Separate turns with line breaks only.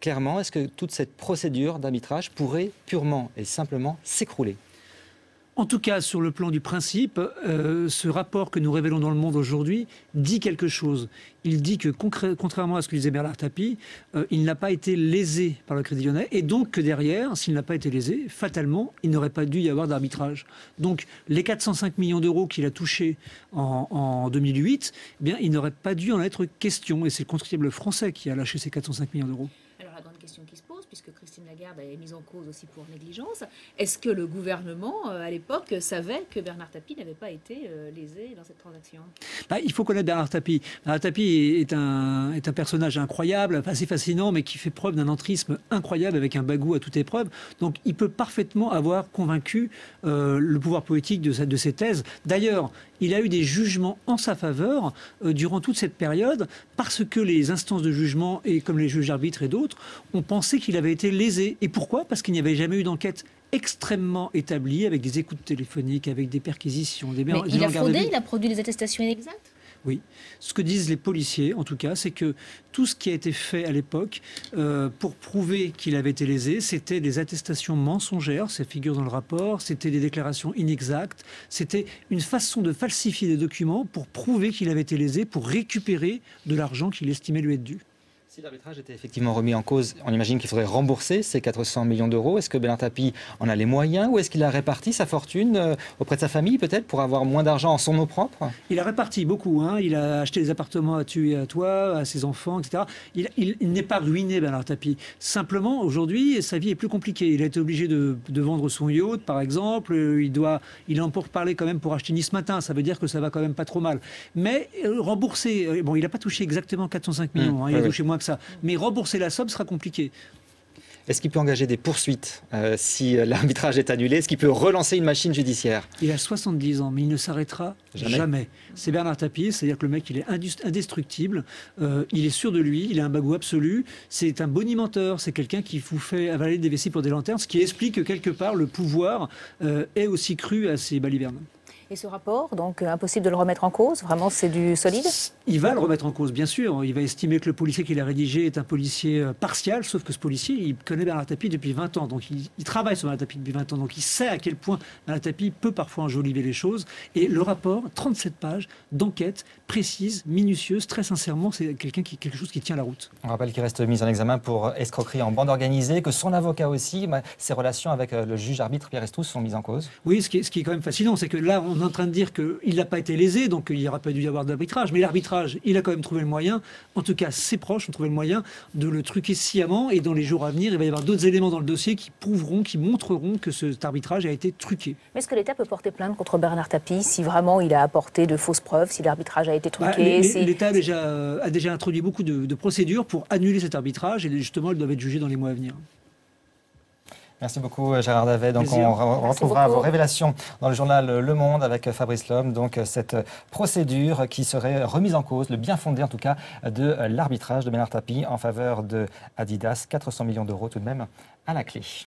clairement, est-ce que toute cette procédure d'arbitrage pourrait purement et simplement s'écrouler?
En tout cas, sur le plan du principe, ce rapport que nous révélons dans Le Monde aujourd'hui dit quelque chose. Il dit que, contrairement à ce que disait Bernard Tapie, il n'a pas été lésé par le Crédit Lyonnais, et donc que derrière, s'il n'a pas été lésé, fatalement, il n'aurait pas dû y avoir d'arbitrage. Donc, les 405 millions d'euros qu'il a touchés en 2008, eh bien, il n'aurait pas dû en être question. Et c'est le contribuable français qui a lâché ces 405 millions d'euros.
Alors la grande question qui se pose, puisque Christine Lagarde est mise en cause aussi pour négligence, est-ce que le gouvernement, à l'époque, savait que Bernard Tapie n'avait pas été lésé dans cette transaction?
Il faut connaître Bernard Tapie. Bernard Tapie est un personnage incroyable, assez fascinant, mais qui fait preuve d'un entrisme incroyable avec un bagou à toute épreuve. Donc il peut parfaitement avoir convaincu le pouvoir politique de ses thèses. D'ailleurs, il a eu des jugements en sa faveur durant toute cette période parce que les instances de jugement, et comme les juges arbitres et d'autres, ont pensé qu'il avait été lésé. Et pourquoi? Parce qu'il n'y avait jamais eu d'enquête extrêmement établie, avec des écoutes téléphoniques, avec des perquisitions.
Mais il a fraudé, il a produit des attestations inexactes?
Oui. Ce que disent les policiers, en tout cas, c'est que tout ce qui a été fait à l'époque pour prouver qu'il avait été lésé, c'était des attestations mensongères, ça figure dans le rapport, c'était des déclarations inexactes, c'était une façon de falsifier des documents pour prouver qu'il avait été lésé, pour récupérer de l'argent qu'il estimait lui être dû.
Si l'arbitrage était effectivement remis en cause, on imagine qu'il faudrait rembourser ces 400 millions d'euros. Est-ce que Bernard Tapie en a les moyens ou est-ce qu'il a réparti sa fortune auprès de sa famille peut-être pour avoir moins d'argent en son nom propre?
Il a réparti beaucoup. Il a acheté des appartements à tu et à toi, à ses enfants, etc. Il n'est pas ruiné, Bernard Tapie. Simplement, aujourd'hui, sa vie est plus compliquée. Il a été obligé de vendre son yacht, par exemple. Il en pour parler quand même pour acheter Nice Matin. Ça veut dire que ça va quand même pas trop mal. Mais rembourser, bon, il n'a pas touché exactement 405 millions. Il a touché moins que ça. Mais rembourser la somme sera compliqué.
Est-ce qu'il peut engager des poursuites si l'arbitrage est annulé? Est-ce qu'il peut relancer une machine judiciaire?
Il a 70 ans, mais il ne s'arrêtera jamais. C'est Bernard Tapie, c'est-à-dire que le mec, il est indestructible, il est sûr de lui, il a un bagou absolu, c'est un bonimenteur, c'est quelqu'un qui vous fait avaler des vessies pour des lanternes, ce qui explique que quelque part, le pouvoir est aussi cru à ses balivernes.
Et ce rapport, donc impossible de le remettre en cause? Vraiment, c'est du solide?
Il va le remettre en cause, bien sûr. Il va estimer que le policier qu'il a rédigé est un policier partial, sauf que ce policier, il connaît Bernard Tapie depuis 20 ans. Donc il travaille sur Bernard Tapie depuis 20 ans. Donc il sait à quel point Bernard Tapie peut parfois enjoliver les choses. Et le rapport, 37 pages d'enquête précise, minutieuse, très sincèrement, c'est quelque chose qui tient la route.
On rappelle qu'il reste mis en examen pour escroquerie en bande organisée, que son avocat aussi, ses relations avec le juge arbitre Pierre Estous sont mises en cause.
Oui, ce qui est quand même fascinant, c'est que là, on est en train de dire qu'il n'a pas été lésé, donc il n'y aura pas dû y avoir d'arbitrage. Mais l'arbitrage, il a quand même trouvé le moyen, en tout cas ses proches ont trouvé le moyen de le truquer sciemment. Et dans les jours à venir, il va y avoir d'autres éléments dans le dossier qui prouveront, qui montreront que cet arbitrage a été truqué.
Mais est-ce que l'État peut porter plainte contre Bernard Tapie si vraiment il a apporté de fausses preuves, si l'arbitrage a été truqué?
L'État a déjà introduit beaucoup de procédures pour annuler cet arbitrage et justement, elles doivent être jugées dans les mois à venir.
Merci beaucoup Gérard Davet. Donc on retrouvera vos révélations dans le journal Le Monde avec Fabrice Lhomme. Donc cette procédure qui serait remise en cause, le bien fondé en tout cas, de l'arbitrage de Bernard Tapie en faveur de Adidas. 400 millions d'euros tout de même à la clé.